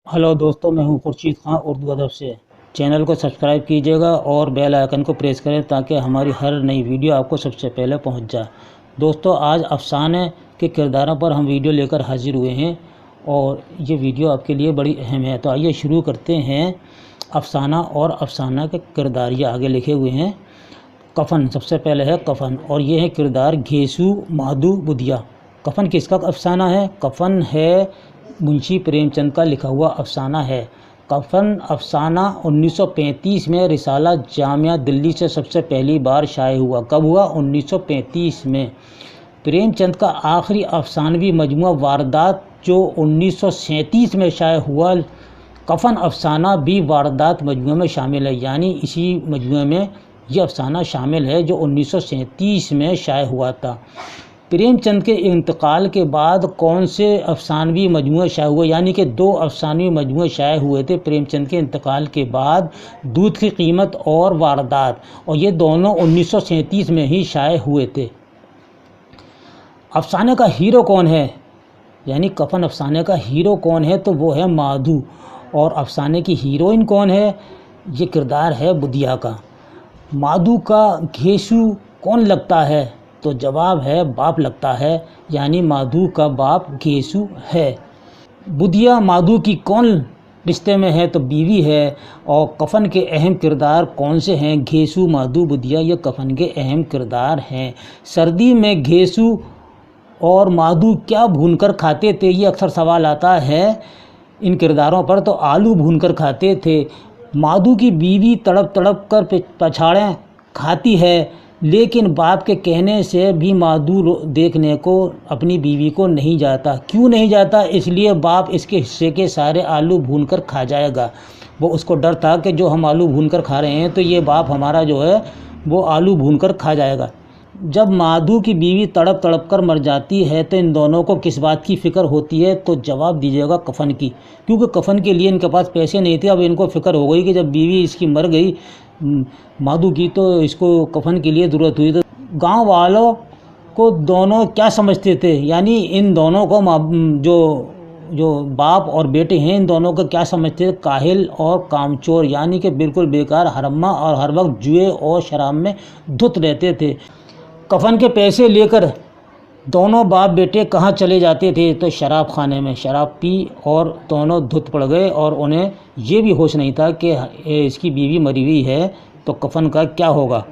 Hello दोस्तों, मैं हूं खुर्शीद खां उर्दू अदब से। चैनल को सब्सक्राइब कीजिएगा और बेल आइकन को प्रेस करें ताकि हमारी हर नई वीडियो आपको सबसे पहले पहुंच जाए। दोस्तों, आज अफसाने के किरदारों पर हम वीडियो लेकर हाजिर हुए हैं और ये वीडियो आपके लिए बड़ी अहम है। तो आइए शुरू करते हैं। अफसाना और अफसाना के किरदार ये आगे लिखे हुए हैं। कफन सबसे पहले है कफन, और ये है किरदार घेसू माधु बुधिया। कफन किसका अफसाना है? कफन है मुंशी प्रेमचंद का लिखा हुआ अफसाना है। कफन अफसाना 1935 में रिसाला जामिया दिल्ली से सबसे पहली बार शाये हुआ। कब हुआ? 1935 में। प्रेमचंद का आखिरी अफसानवी मजमुआ वारदात जो 1937 में शाये हुआ, कफन अफसाना भी वारदात मजमुए में शामिल है। यानी इसी मजमुए में यह अफसाना शामिल है जो 1937 में शाये हुआ था। प्रेमचंद के इंतकाल के बाद कौन से अफसानवी मजमुए शाये हुए? यानी कि दो अफसानवी मजमुए शाये हुए थे प्रेमचंद के इंतकाल के बाद, दूध की कीमत और वारदात, और ये दोनों 1937 में ही शाये हुए थे। अफसाने का हीरो कौन है? यानी कफन अफसाने का हीरो कौन है? तो वो है माधु। और अफसाने की हीरोइन कौन है? ये किरदार है बुधिया का। माधु का घेसू कौन लगता है? तो जवाब है बाप लगता है, यानी माधु का बाप घेसू है। बुधिया माधु की कौन रिश्ते में है? तो बीवी है। और कफन के अहम किरदार कौन से हैं? घेसू माधु बुधिया, ये कफन के अहम किरदार हैं। सर्दी में घेसू और माधु क्या भूनकर खाते थे? ये अक्सर सवाल आता है इन किरदारों पर। तो आलू भूनकर खाते थे। माधु की बीवी तड़प तड़प कर पछाड़ें खाती है, लेकिन बाप के कहने से भी माधु देखने को अपनी बीवी को नहीं जाता। क्यों नहीं जाता? इसलिए बाप इसके हिस्से के सारे आलू भूनकर खा जाएगा। वो उसको डर था कि जो हम आलू भूनकर खा रहे हैं तो ये बाप हमारा जो है वो आलू भूनकर खा जाएगा। जब माधु की बीवी तड़प तड़प कर मर जाती है तो इन दोनों को किस बात की फ़िक्र होती है? तो जवाब दीजिएगा कफन की, क्योंकि कफन के लिए इनके पास पैसे नहीं थे। अब इनको फ़िक्र हो गई कि जब बीवी इसकी मर गई माधु की, तो इसको कफन के लिए ज़रूरत हुई। तो गांव वालों को दोनों क्या समझते थे? यानी इन दोनों को जो बाप और बेटे हैं, इन दोनों को क्या समझते थे? काहिल और कामचोर, यानी कि बिल्कुल बेकार हरम्मा, और हर वक्त जुए और शराब में धुत रहते थे। कफन के पैसे लेकर दोनों बाप बेटे कहाँ चले जाते थे? तो शराब खाने में शराब पी और दोनों धुत पड़ गए, और उन्हें ये भी होश नहीं था कि इसकी बीवी मरी हुई है, तो कफन का क्या होगा।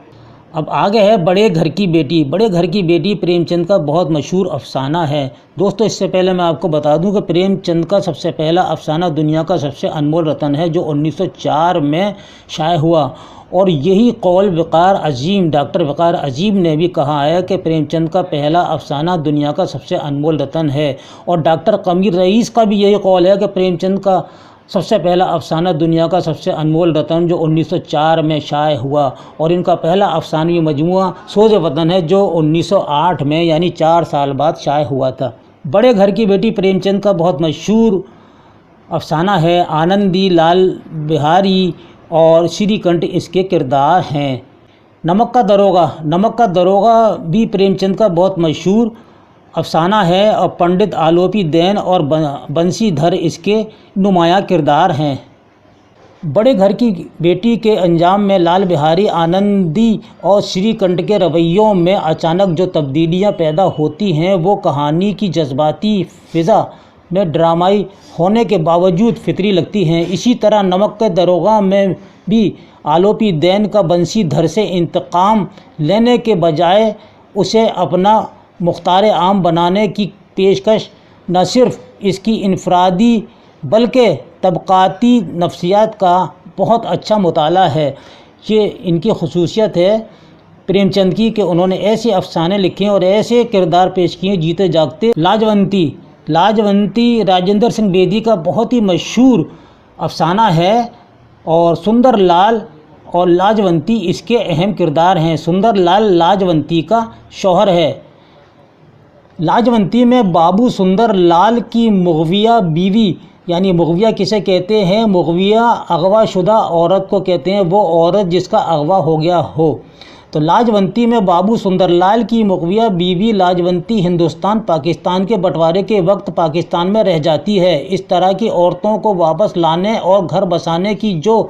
अब आगे है बड़े घर की बेटी। बड़े घर की बेटी प्रेमचंद का बहुत मशहूर अफसाना है। दोस्तों, इससे पहले मैं आपको बता दूं कि प्रेमचंद का सबसे पहला अफसाना दुनिया का सबसे अनमोल रतन है, जो 1904 में शाये हुआ। और यही कौल डॉक्टर वक़ार अजीम ने भी कहा है कि प्रेमचंद का पहला अफसाना दुनिया का सबसे अनमोल रतन है। और डॉक्टर कमर रईस का भी यही कौल है कि प्रेमचंद का सबसे पहला अफसाना दुनिया का सबसे अनमोल रतन जो 1904 में शाये हुआ। और इनका पहला अफसानवी मजमुआ सोज़ वतन है, जो 1908 में यानी 4 साल बाद शाये हुआ था। बड़े घर की बेटी प्रेमचंद का बहुत मशहूर अफसाना है। आनंदी लाल बिहारी और श्रीकंठ इसके किरदार हैं। नमक का दरोगा भी प्रेमचंद का बहुत मशहूर अफसाना है, और पंडित आलोपी देन और बंसीधर इसके नुमाया किरदार हैं। बड़े घर की बेटी के अंजाम में लाल बिहारी, आनंदी और श्रीकंठ के रवैयों में अचानक जो तब्दीलियां पैदा होती हैं, वो कहानी की जज्बाती फ़िज़ा में ड्रामाई होने के बावजूद फितरी लगती हैं। इसी तरह नमक के दरोगा में भी आलोपी देन का बंसीधर से इंतकाम लेने के बजाय उसे अपना मुख्तार आम बनाने की पेशकश न सिर्फ इसकी इनफरादी बल्कि तबक़ाती नफ्सियात का बहुत अच्छा मुताला है। ये इनकी खसूसियत है प्रेमचंद की कि उन्होंने ऐसे अफसाने लिखे और ऐसे किरदार पेश किए जीते जागते। लाजवंती राजेंद्र सिंह बेदी का बहुत ही मशहूर अफसाना है, और सुंदर लाल और लाजवंती इसके अहम किरदार हैं। सुंदर लाल लाजवंती का शौहर है। लाजवंती में बाबू सुंदर लाल की मुग़विया बीवी, यानी मुग़विया किसे कहते हैं? मुग़विया अगवा शुदा औरत को कहते हैं, वो औरत जिसका अगवा हो गया हो। تو لاجونتی میں بابو سندر لال کی مقویہ بیوی لاجونتی ہندوستان پاکستان کے بٹوارے کے وقت پاکستان میں رہ جاتی ہے۔ اس طرح کی عورتوں کو واپس لانے اور گھر بسانے کی جو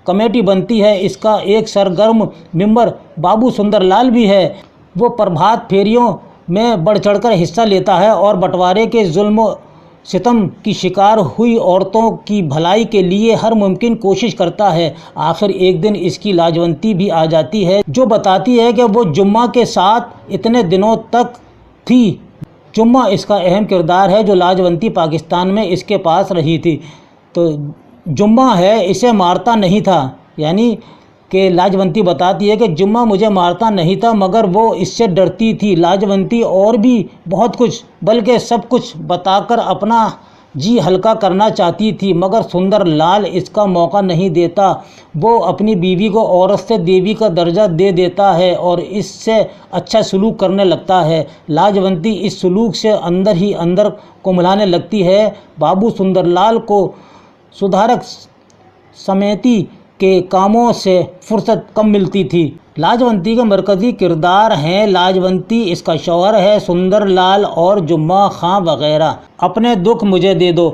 کمیٹی بنتی ہے، اس کا ایک سرگرم ممبر بابو سندر لال بھی ہے۔ وہ پربھات پھیریوں میں بڑھ چڑھ کر حصہ لیتا ہے اور بٹوارے کے ظلم و ستم کی شکار ہوئی عورتوں کی بھلائی کے لیے ہر ممکن کوشش کرتا ہے۔ آخر ایک دن اس کی لاجونتی بھی آ جاتی ہے، جو بتاتی ہے کہ وہ جمعہ کے ساتھ اتنے دنوں تک تھی۔ جمعہ اس کا اہم کردار ہے جو لاجونتی پاکستان میں اس کے پاس رہی تھی۔ تو جمعہ ہے اسے مارتا نہیں تھا، یعنی کہ لاجونتی بتاتی ہے کہ جمعہ مجھے مارتا نہیں تھا مگر وہ اس سے ڈرتی تھی۔ لاجونتی اور بھی بہت کچھ بلکہ سب کچھ بتا کر اپنا جی ہلکا کرنا چاہتی تھی، مگر سندر لال اس کا موقع نہیں دیتا۔ وہ اپنی بیوی کو عورت سے دیوی کا درجہ دے دیتا ہے اور اس سے اچھا سلوک کرنے لگتا ہے۔ لاجونتی اس سلوک سے اندر ہی اندر کملانے لگتی ہے۔ بابو سندر لال کو سدھارک سمیتی کے کاموں سے فرصت کم ملتی تھی۔ لاجونتی کے مرکزی کردار ہیں لاجونتی، اس کا شوہر ہے سندر لال اور جمعہ خاں وغیرہ۔ اپنے دکھ مجھے دے دو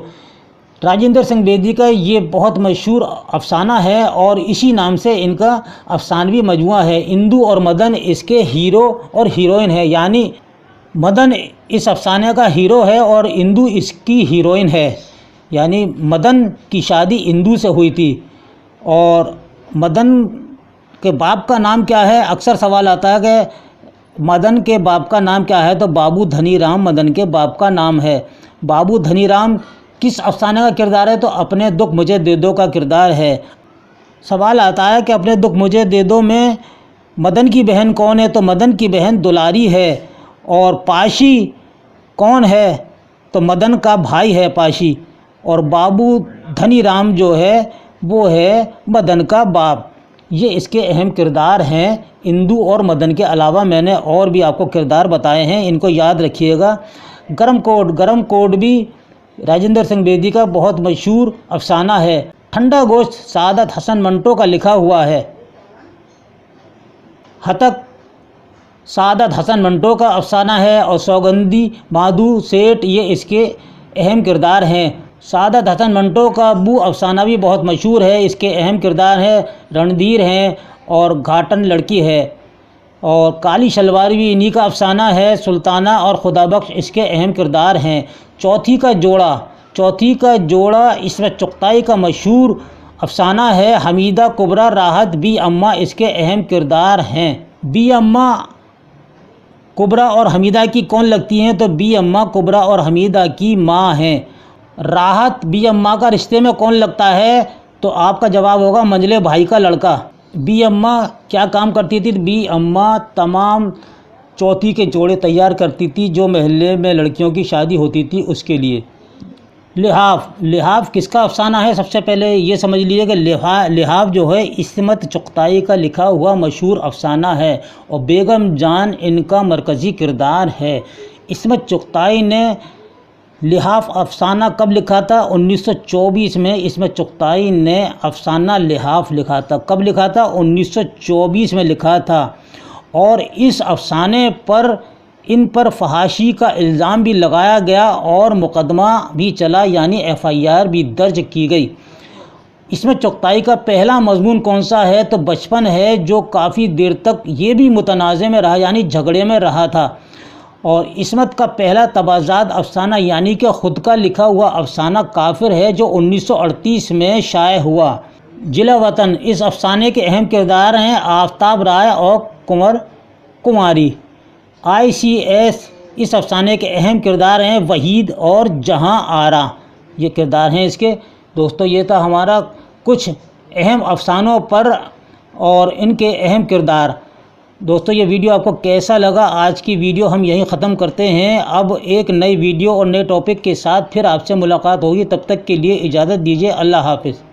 راجندر سنگھ بیدی کا یہ بہت مشہور افسانہ ہے اور اسی نام سے ان کا افسانوی مجموعہ ہے۔ اندو اور مدن اس کے ہیرو اور ہیروئن ہے، یعنی مدن اس افسانے کا ہیرو ہے اور اندو اس کی ہیروئن ہے۔ یعنی مدن کی شادی اندو سے ہوئی تھی اور مدن کے باپ کا نام کیا ہے؟ اکثر سوال آتا ہے کہ مدن کے باپ کا نام کیا ہے، تو بابو دھنی رام مدن کے باپ کا نام ہے۔ بابو دھنی رام کس افسانے کا کردار ہے؟ تو اپنے دکھ مجھے دے دو کا کردار ہے۔ سوال آتا ہے کہ اپنے دکھ مجھے دے دو میں مدن کی بہن کون ہے؟ تو مدن کی بہن دلاری ہے۔ اور پاشی کون ہے؟ تو مدن کا بھائی ہے پاشی۔ اور بابو دھنی رام جو ہے وہ ہے مدن کا باپ۔ یہ اس کے اہم کردار ہیں۔ اندو اور مدن کے علاوہ میں نے اور بھی آپ کو کردار بتائے ہیں، ان کو یاد رکھیے گا۔ گرم کوٹ بھی راجندر سنگھ بیدی کا بہت مشہور افسانہ ہے۔ ٹھنڈا گوشت سعادت حسن منٹو کا لکھا ہوا ہے۔ ہتک سعادت حسن منٹو کا افسانہ ہے اور سوگندھی مادھو سیٹھ یہ اس کے اہم کردار ہیں۔ سعادت حسن منٹو کا ابو افسانہ بھی بہت مشہور ہے، اس کے اہم کردار ہیں رندھیر ہیں اور گھاٹن لڑکی ہے۔ اور کالی شلوار بھی انہی کا افسانہ ہے۔ سلطانہ اور خدا بخش اس کے اہم کردار ہیں۔ چوتھی کا جوڑا اس میں چغتائی کا مشہور افسانہ ہے۔ حمیدہ کبریٰ راحت بی اماں اس کے اہم کردار ہیں۔ بی اماں کبریٰ اور حمیدہ کی کون لگتی ہیں؟ تو بی اماں کبریٰ اور حمیدہ کی ماں ہیں۔ راحت بی اماں کا رشتے میں کون لگتا ہے؟ تو آپ کا جواب ہوگا منجلے بھائی کا لڑکا۔ بی اماں کیا کام کرتی تھی؟ بی اماں تمام چوتھی کے جوڑے تیار کرتی تھی جو محلے میں لڑکیوں کی شادی ہوتی تھی اس کے لیے۔ لحاف کس کا افسانہ ہے؟ سب سے پہلے یہ سمجھ لیجیے کہ لحاف جو ہے عصمت چغتائی کا لکھا ہوا مشہور افسانہ ہے اور بیگم جان ان کا مرکزی کردار ہے۔ عصمت چغتائی نے لحاف افسانہ کب لکھا تھا؟ 1924 میں عصمت چغتائی نے افسانہ لحاف لکھا تھا۔ کب لکھا تھا؟ 1924 میں لکھا تھا۔ اور اس افسانے پر ان پر فحاشی کا الزام بھی لگایا گیا اور مقدمہ بھی چلا، یعنی FIR بھی درج کی گئی۔ عصمت چغتائی کا پہلا مضمون کون سا ہے؟ تو بچپن ہے، جو کافی دیر تک یہ بھی متنازع میں رہا، یعنی جھگڑے میں رہا تھا۔ اور عصمت کا پہلا تبازات افسانہ یعنی کہ خود کا لکھا ہوا افسانہ کافر ہے، جو 1938 میں شائع ہوا۔ جلا وطن اس افسانے کے اہم کردار ہیں آفتاب رائے اور کنور کماری۔ ICS اس افسانے کے اہم کردار ہیں وحید اور جہاں آرا، یہ کردار ہیں اس کے۔ دوستو یہ تھا ہمارا کچھ اہم افسانوں پر اور ان کے اہم کردار۔ دوستو یہ ویڈیو آپ کو کیسا لگا؟ آج کی ویڈیو ہم یہیں ختم کرتے ہیں۔ اب ایک نئی ویڈیو اور نئے ٹاپک کے ساتھ پھر آپ سے ملاقات ہوگی، تب تک کے لیے اجازت دیجیے۔ اللہ حافظ۔